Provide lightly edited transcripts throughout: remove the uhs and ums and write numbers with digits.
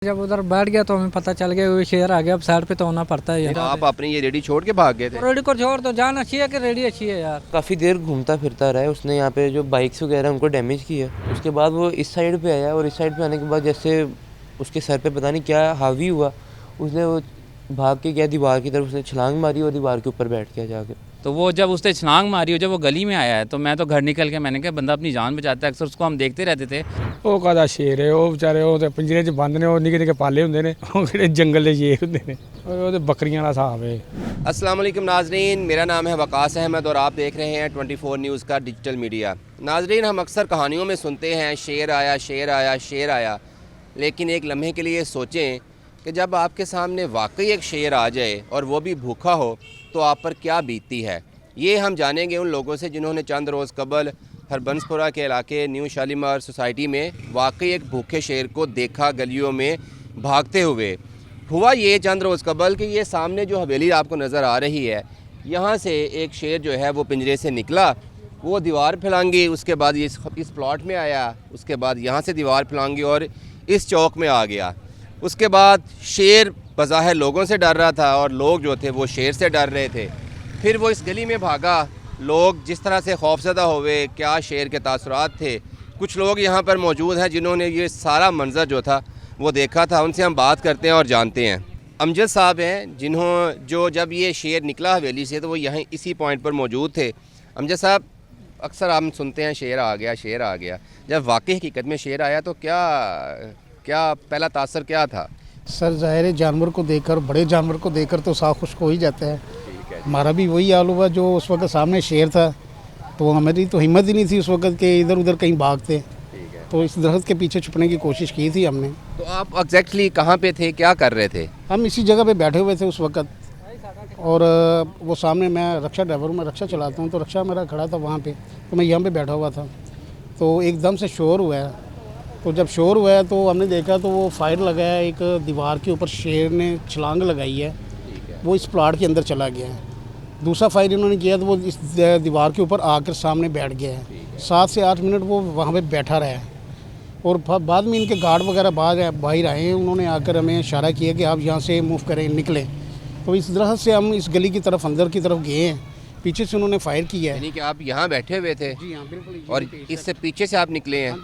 जब उधर बैठ गया तो हमें पता चल गया वो शेर आ गया। अब साइड पे तो होना पड़ता है यार। तो आप अपनी ये रेडी छोड़ के भाग गए थे? रेडी को छोड़ तो जान अच्छी है कि रेडी अच्छी है यार। काफ़ी देर घूमता फिरता रहा है। उसने यहाँ पे जो बाइक्स वगैरह उनको डैमेज किया। उसके बाद वो इस साइड पे आया और इस साइड पे आने के बाद जैसे उसके सर पे पता नहीं क्या हावी हुआ, उसने वो भाग के गया दीवार की तरफ, उसने छलांग मारी और दीवार के ऊपर बैठ गया जाके। तो वो जब उसने छलांग मारी और जब वो गली में आया है तो मैं तो घर निकल के मैंने कहा बंदा अपनी जान बचाता है। अक्सर उसको हम देखते रहते थे। ਉਹ ਕਾਹਦਾ ਸ਼ੇਰ ਹੈ, ਉਹ ਵਿਚਾਰੇ ਉਹ ਤੇ ਪਿੰਜਰੇ 'ਚ ਬੰਦ ਨੇ, ਉਹ ਨਿੱਕੇ ਨਿੱਕੇ ਪਾਲੇ ਹੁੰਦੇ ਨੇ, ਉਹ ਕਿਹੜੇ ਜੰਗਲ ਦੇ ਸ਼ੇਰ ਹੁੰਦੇ ਨੇ, ਉਹ ਤੇ ਬੱਕਰੀਆਂ ਦਾ ਹਿਸਾਬ ਹੈ। अस्सलाम वालेकुम नाजरीन, मेरा नाम है वकास अहमद और आप देख रहे हैं 24 न्यूज़ का डिजिटल मीडिया। नाजरीन, हम अक्सर कहानियों में सुनते हैं शेर आया शेर आया शेर आया, लेकिन एक लम्हे के लिए सोचें कि जब आपके सामने वाकई एक शेर आ जाए और वो भी भूखा हो तो आप पर क्या बीतती है। ये हम जानेंगे उन लोगों से जिन्होंने चंद रोज़ कबल हरबंसपुरा के इलाके न्यू शालीमार सोसाइटी में वाकई एक भूखे शेर को देखा गलियों में भागते हुए। हुआ ये चंद रोज़ कबल कि ये सामने जो हवेली आपको नज़र आ रही है, यहाँ से एक शेर जो है वो पिंजरे से निकला, वो दीवार फैलांगी, उसके बाद ये इस प्लॉट में आया, उसके बाद यहाँ से दीवार फैलांगी और इस चौक में आ गया। उसके बाद शेर बज़ाहिर लोगों से डर रहा था और लोग जो थे वो शेर से डर रहे थे। फिर वो इस गली में भागा। लोग जिस तरह से खौफज़दा हुए, क्या शेर के तासुरात थे। कुछ लोग यहाँ पर मौजूद हैं जिन्होंने ये सारा मंज़र जो था वो देखा था। उनसे हम बात करते हैं और जानते हैं। अमजद साहब हैं जो जब ये शेर निकला हवेली से तो वो यहाँ इसी पॉइंट पर मौजूद थे। अमजद साहब, अक्सर हम सुनते हैं शेर आ गया शेर आ गया, जब वाकई हकीकत में शेर आया तो क्या पहला तासर क्या था? सर ज़ाहिर है जानवर को देखकर, बड़े जानवर को देखकर तो साह खुश हो ही जाता है। हमारा भी वही हाल हुआ। जो उस वक्त सामने शेर था तो हमारी तो हिम्मत ही नहीं थी उस वक्त के इधर उधर कहीं भागते। तो इस दरख्त के पीछे छुपने की कोशिश की थी हमने। तो आप एग्जैक्टली कहाँ पे थे, क्या कर रहे थे? हम इसी जगह पे बैठे हुए थे उस वक्त और वो सामने, मैं रक्षा ड्राइवर हूँ, मैं रक्षा चलाता हूँ, तो रक्षा मेरा खड़ा था वहाँ पे, तो मैं यहाँ पे बैठा हुआ था। तो एकदम से शोर हुआ है। तो जब शोर हुआ है तो हमने देखा तो वो फायर लगाया एक दीवार के ऊपर, शेर ने छलांग लगाई है, वो इस प्लाट के अंदर चला गया है। दूसरा फायर इन्होंने किया तो वो इस दीवार के ऊपर आकर सामने बैठ गया है। 7 से 8 मिनट वो वहाँ पे बैठा रहा है और बाद में इनके गार्ड वगैरह बाहर आए हैं। उन्होंने आकर हमें इशारा किया कि आप यहाँ से मूव करें, निकलें। तो इस तरह से हम इस गली की तरफ, अंदर की तरफ गए हैं। पीछे से उन्होंने फायर किया है। यानी कि आप यहाँ बैठे हुए थे? जी हाँ, बिल्कुल। और इससे पीछे से आप निकले हैं?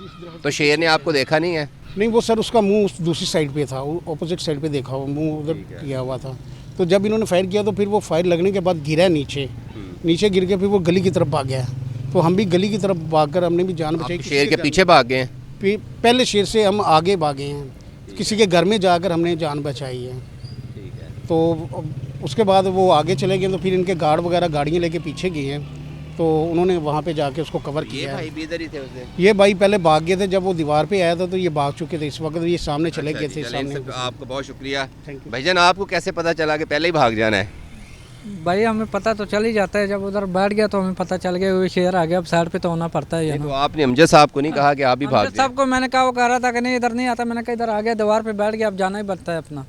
तो शेर ने आपको देखा नहीं है? नहीं, वो सर उसका मुंह दूसरी साइड पे था, ऑपोजिट साइड पे देखा, वो मुंह उधर किया हुआ था। तो जब इन्होंने फायर किया तो फिर वो फायर लगने के बाद गिरा नीचे गिर के फिर वो गली की तरफ भाग गया। तो हम भी गली की तरफ भागकर हमने भी जान बचाई। शेर के पीछे भाग गए? पहले शेर से हम आगे भागे हैं, किसी के घर में जाकर हमने जान बचाई है। तो उसके बाद वो आगे चले गए तो फिर इनके गार्ड वगैरह गाड़ियाँ लेके पीछे गए हैं, तो उन्होंने वहाँ पे जाके उसको कवर किया। ये भाई भी इधर ही थे उसने? ये भाई पहले भाग गए थे, जब वो दीवार पे आया था तो ये भाग चुके थे। इस वक्त ये सामने चले गए थे। सामने आपको बहुत शुक्रिया थैंक यू। भाईजान। आपको कैसे पता चला कि पहले ही भाग जाना है? भाई हमें पता तो चल ही जाता है। जब उधर बैठ गया तो हमें पता चल गया वो शेर आ गया। अब साइड पे तो होना पड़ता है यार। तो आपने अमजद साहब को नहीं कहा कि आप भी भाग जाएं? सबको मैंने कहा, वो कह रहा था कि नहीं इधर नहीं आता। मैंने कहा इधर आ गया, दीवार पे बैठ गया, अब जाना ही पड़ता है अपना।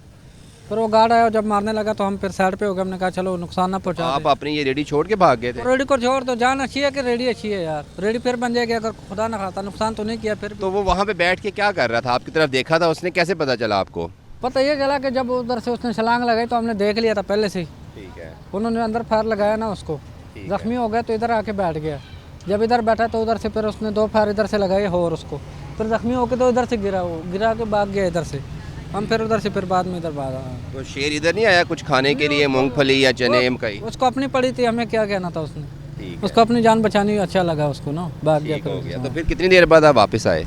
फिर वो गार्ड आया, जब मारने लगा तो हम फिर साइड पे हो गए। हमने कहा चलो नुकसान ना पहुँचा। आप अपनी ये रेडी छोड़ के भाग गए थे? रेडी को छोड़ तो जान अच्छी है कि रेडी अच्छी है यार। रेडी फिर बन जाएगी अगर खुदा ना खाता, नुकसान तो नहीं किया। फिर तो वो वहाँ पे बैठ के क्या कर रहा था? आपकी तरफ देखा था उसने, कैसे पता चला आपको? पता ये चला कि जब उधर से उसने छलांग लगाई तो हमने देख लिया था पहले से ही। ठीक है। उन्होंने अंदर फायर लगाया ना, उसको जख्मी हो गया तो इधर आके बैठ गया। जब इधर बैठा तो उधर से फिर उसने 2 फायर इधर से लगाए और उसको फिर जख्मी होकर तो इधर से गिरा के भाग गया इधर से। हम फिर उधर से फिर बाद में इधर भागा। तो शेर इधर नहीं आया कुछ खाने के लिए, मूंगफली या चने मकई? उसको अपनी पड़ी थी, हमें क्या कहना था उसने। उसको अपनी जान बचानी अच्छा लगा उसको ना, भाग गया। हो गया। तो फिर कितनी देर बाद आप वापस आए?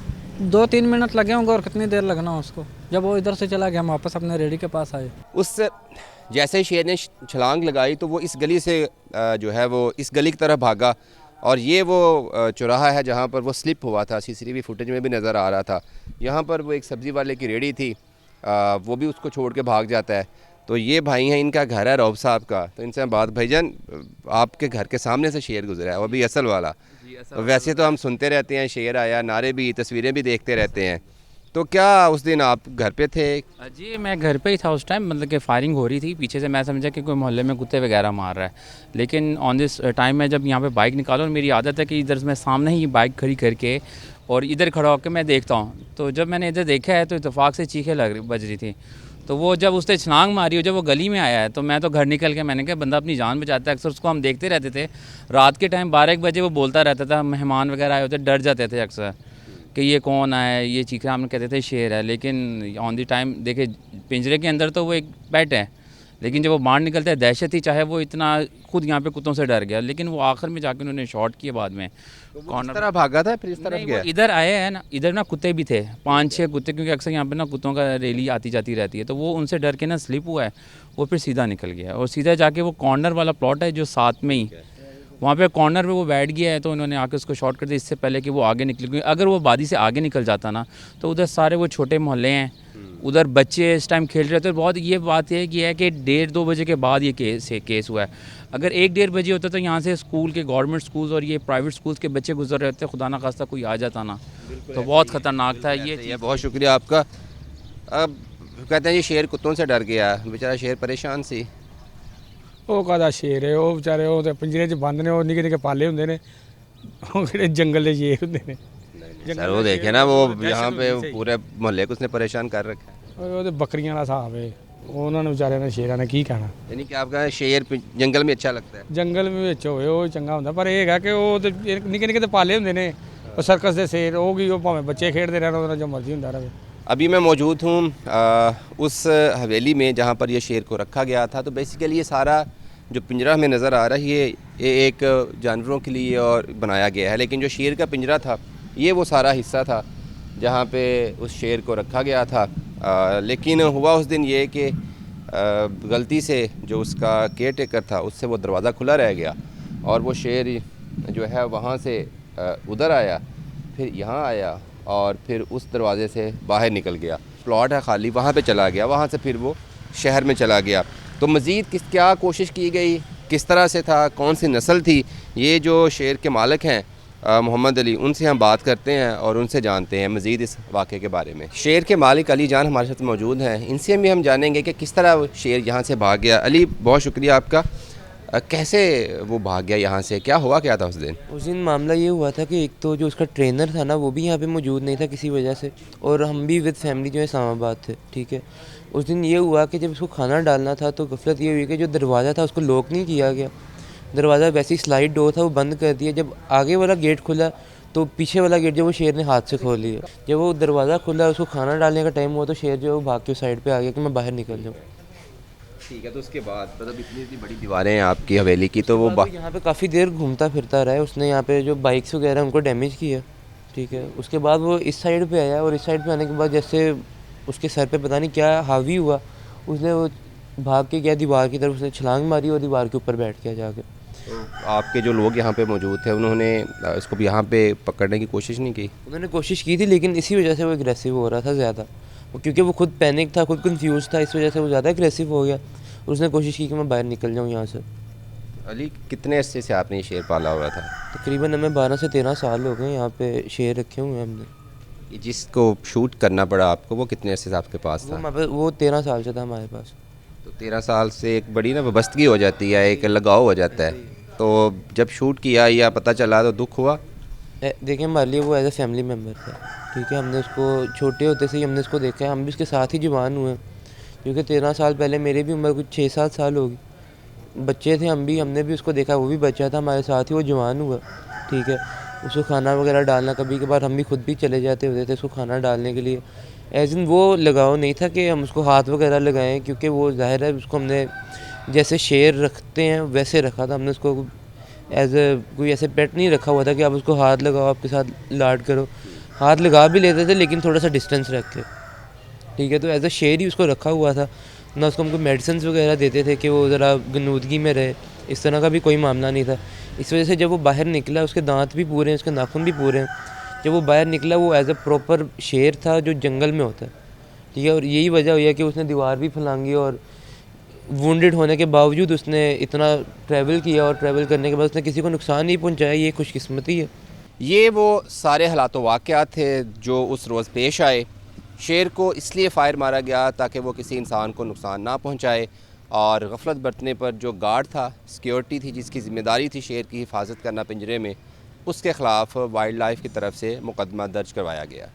2-3 मिनट लगे होंगे और कितनी देर लगना उसको। जब वो इधर से चला गया हम वापस अपने रेडी के पास आए। उस जैसे ही शेर ने छलांग लगाई तो वो इस गली से जो है वो इस गली की तरफ भागा और ये वो चौराहा है जहाँ पर वो स्लिप हुआ था। CCTV फुटेज में भी नज़र आ रहा था। यहाँ पर वो एक सब्ज़ी वाले की रेडी थी, वो भी उसको छोड़ के भाग जाता है। तो ये भाई हैं, इनका घर है रौब साहब का। तो इनसे हम बात, भाईजान आपके घर के सामने से शेर गुजरा है, वो भी असल वाला। तो वैसे तो हम सुनते रहते हैं शेर आया, नारे भी, तस्वीरें भी देखते रहते हैं, तो क्या उस दिन आप घर पे थे? जी मैं घर पे ही था उस टाइम, मतलब कि फायरिंग हो रही थी पीछे से। मैं समझा कि कोई मोहल्ले में कुत्ते वगैरह मार रहा है, लेकिन ऑन दिस टाइम मैं जब यहाँ पे बाइक निकाला, और मेरी आदत है कि इधर से मैं सामने ही बाइक खड़ी करके और इधर खड़ा होकर मैं देखता हूँ। तो जब मैंने इधर देखा है तो इत्तेफाक से चीखें बज रही थी। तो वो जब उसने छलांग मारी और जब वो गली में आया है तो मैं तो घर निकल के, मैंने कहा बंदा अपनी जान बचाता है। अक्सर उसको हम देखते रहते थे रात के टाइम 12-1 बजे वो बोलता रहता था, मेहमान वगैरह आए होते डर जाते थे अक्सर कि ये कौन आया, ये चीखा, हम कहते थे शेर है। लेकिन ऑन दी टाइम देखे पिंजरे के अंदर तो वो एक पेट है, लेकिन जब वो बाहर निकलता है दहशत ही, चाहे वो इतना खुद यहाँ पे कुत्तों से डर गया, लेकिन वो आखिर में जाकर उन्होंने शॉट किया बाद में। तो वो इस तरह भागा था फिर इस तरफ नहीं, वो गया? इधर आए हैं ना, इधर ना कुत्ते भी थे 5-6 कुत्ते, क्योंकि अक्सर यहाँ पे ना कुत्तों का रैली आती जाती रहती है। तो वो उनसे डर के ना स्लिप हुआ है, वो फिर सीधा निकल गया और सीधा जाके वो कॉर्नर वाला प्लॉट है जो साथ में ही, वहाँ पे कॉर्नर पे वो बैठ गया है। तो उन्होंने आके उसको शॉट कर दिया इससे पहले कि वो आगे निकले, क्योंकि अगर वो वादी से आगे निकल जाता ना तो उधर सारे वो छोटे मोहल्ले हैं, उधर बच्चे इस टाइम खेल रहे थे। बहुत ये बात है कि 1:30-2 बजे के बाद ये केस हुआ है। अगर 1-1:30 बजे होता तो यहाँ से स्कूल के, गवर्नमेंट स्कूल्स और ये प्राइवेट स्कूल्स के बच्चे गुजर रहे थे, खुदा ना खास्ता कोई आ जाता ना तो बहुत ख़तरनाक था ये। बहुत शुक्रिया आपका। अब कहते हैं जी शेर कुत्तों से डर गया, बेचारा शेर परेशान सी। ਉਹ ਕਾਹਦਾ ਸ਼ੇਰ ਹੈ, ਉਹ ਵਿਚਾਰੇ ਉਹ ਤੇ ਪਿੰਜਰੇ 'ਚ ਬੰਦ ਨੇ, ਉਹ ਨਿੱਕੇ ਨਿੱਕੇ ਪਾਲੇ ਹੁੰਦੇ ਨੇ, ਉਹ ਕਿਹੜੇ ਜੰਗਲ ਦੇ ਸ਼ੇਰ ਹੁੰਦੇ ਨੇ। सर वो देखे ना, वो यहाँ पे पूरे मोहल्ले को उसने परेशान कर रखा है। ਉਹ ਤੇ ਬੱਕਰੀਆਂ ਵਾਲਾ ਹਿਸਾਬ ਹੈ, ਉਹਨਾਂ ਨੂੰ ਵਿਚਾਰਿਆਂ ਨੇ ਸ਼ੇਰਾਂ ਨੇ ਕੀ ਕਹਿਣਾ। यानी कि आपका शेर जंगल में अच्छा लगता है? ਜੰਗਲ ਵਿੱਚ ਹੋਵੇ ਉਹ ਚੰਗਾ ਹੁੰਦਾ, ਪਰ ਇਹ ਹੈਗਾ ਕਿ ਉਹ ਤੇ ਨਿੱਕੇ ਨਿੱਕੇ ਤੇ ਪਾਲੇ ਹੁੰਦੇ ਨੇ, ਉਹ ਸਰਕਸ ਦੇ ਸ਼ੇਰ, ਉਹ ਕੀ, ਉਹ ਭਾਵੇਂ ਬੱਚੇ ਖੇਡਦੇ ਰਹਿਣ, ਉਹਦਾ ਜੋ ਮਰਜ਼ੀ ਹੁੰਦਾ ਰਹੇ। अभी मैं मौजूद हूँ उस हवेली में जहाँ पर ये शेर को रखा गया था। तो बेसिकली ये सारा जो पिंजरा हमें नज़र आ रहा है ये एक जानवरों के लिए और बनाया गया है, लेकिन जो शेर का पिंजरा था ये वो सारा हिस्सा था जहाँ पे उस शेर को रखा गया था। लेकिन हुआ उस दिन ये कि गलती से जो उसका केयर टेकर था उससे वो दरवाज़ा खुला रह गया और वो शेर जो है वहाँ से उधर आया, फिर यहाँ आया और फिर उस दरवाज़े से बाहर निकल गया। प्लॉट है खाली, वहाँ पे चला गया, वहाँ से फिर वो शहर में चला गया। तो मज़ीद क्या कोशिश की गई, किस तरह से था, कौन सी नस्ल थी, ये जो शेर के मालिक हैं मोहम्मद अली, उनसे हम बात करते हैं और उनसे जानते हैं मज़ीद इस वाक़े के बारे में। शेर के मालिक अली जान हमारे साथ मौजूद हैं, इनसे भी हम जानेंगे कि किस तरह शेर यहाँ से भाग गया। अली बहुत शुक्रिया आपका। कैसे वो भाग गया यहाँ से, क्या हुआ क्या था उस दिन? उस दिन मामला ये हुआ था कि एक तो जो उसका ट्रेनर था ना वो भी यहाँ पे मौजूद नहीं था किसी वजह से, और हम भी विद फैमिली जो है इस्लामाबाद थे, ठीक है। उस दिन ये हुआ कि जब उसको खाना डालना था तो गफलत ये हुई कि जो दरवाज़ा था उसको लॉक नहीं किया गया, दरवाज़ा वैसे ही स्लाइड डोर था वो बंद कर दिया। जब आगे वाला गेट खुला तो पीछे वाला गेट जो वो शेर ने हाथ से खोल लिया। जब वो दरवाज़ा खुला उसको खाना डालने का टाइम हुआ तो शेर जो है वो भाग के साइड पे आ गया कि मैं बाहर निकल जाऊँ। ठीक है, तो उसके बाद मतलब इतनी बड़ी दीवारें हैं आपकी हवेली की, तो वो यहाँ पे काफ़ी देर घूमता फिरता रहा है। उसने यहाँ पे जो बाइक्स वगैरह उनको डैमेज किया, ठीक है। उसके बाद वो इस साइड पे आया और इस साइड पे आने के बाद जैसे उसके सर पे पता नहीं क्या हावी हुआ, उसने वो भाग के गया दीवार की तरफ, उसने छलांग मारी और दीवार के ऊपर बैठ गया जाके। तो आपके जो लोग यहाँ पे मौजूद थे उन्होंने इसको भी यहाँ पे पकड़ने की कोशिश नहीं की? उन्होंने कोशिश की थी लेकिन इसी वजह से वो एग्रेसिव हो रहा था ज़्यादा, क्योंकि वो खुद पैनिक था, खुद कंफ्यूज था, इस वजह से वो ज़्यादा एग्रेसिव हो गया। उसने कोशिश की कि मैं बाहर निकल जाऊँ यहाँ से। अली कितने अरसे से आपने ये शेर पाला हुआ था? तकरीबन हमें 12 से 13 साल हो गए यहाँ पे शेर रखे हुए हैं हमने। ये जिसको शूट करना पड़ा आपको वो कितने अरसे से आपके पास था? वो 13 साल से था हमारे पास। तो 13 साल से एक बड़ी ना वाबस्तगी हो जाती है, एक लगाव हो जाता है। तो जब शूट किया या पता चला तो दुख हुआ? देखिए हमारे लिए वो एज ए फैमिली मेम्बर था, ठीक है। हमने उसको छोटे होते से ही हमने उसको देखा है, हम भी उसके साथ ही जवान हुए, क्योंकि 13 साल पहले मेरी भी उम्र कुछ 6-7 साल होगी, बच्चे थे हम भी, हमने भी उसको देखा, वो भी बच्चा था हमारे साथ ही, वो जवान हुआ, ठीक है। उसको खाना वगैरह डालना, कभी कभार हम भी खुद भी चले जाते होते थे उसको खाना डालने के लिए। एज इन वो लगाव नहीं था कि हम उसको हाथ वगैरह लगाएं, क्योंकि वो जाहिर है उसको हमने जैसे शेर रखते हैं वैसे रखा था हमने उसको। एज ए कोई ऐसे पेट नहीं रखा हुआ था कि आप उसको हाथ लगाओ आपके साथ लाड करो, हाथ लगा भी लेते थे लेकिन थोड़ा सा डिस्टेंस रख के, ठीक है। तो एज अ शेर ही उसको रखा हुआ था ना, उसको हमको मेडिसिन वगैरह देते थे कि वो ज़रा गनूदगी में रहे, इस तरह का भी कोई मामला नहीं था। इस वजह से जब वो बाहर निकला उसके दांत भी पूरे हैं, उसके नाखून भी पूरे हैं। जब वो बाहर निकला वो एज अ प्रॉपर शेर था जो जंगल में होता है, ठीक है। और यही वजह हुई है कि उसने दीवार भी फलांगी और वुंडेड होने के बावजूद उसने इतना ट्रैवल किया, और ट्रैवल करने के बाद उसने किसी को नुकसान नहीं पहुंचाया, ये खुशकिस्मती है। ये वो सारे हालात वाक़यात थे जो उस रोज़ पेश आए शेर को इसलिए फ़ायर मारा गया ताकि वो किसी इंसान को नुकसान ना पहुँचाए, और गफलत बरतने पर जो गार्ड था, सिक्योरिटी थी, जिसकी ज़िम्मेदारी थी शेर की हिफाजत करना पिंजरे में, उसके ख़िलाफ़ वाइल्ड लाइफ की तरफ से मुकदमा दर्ज करवाया गया।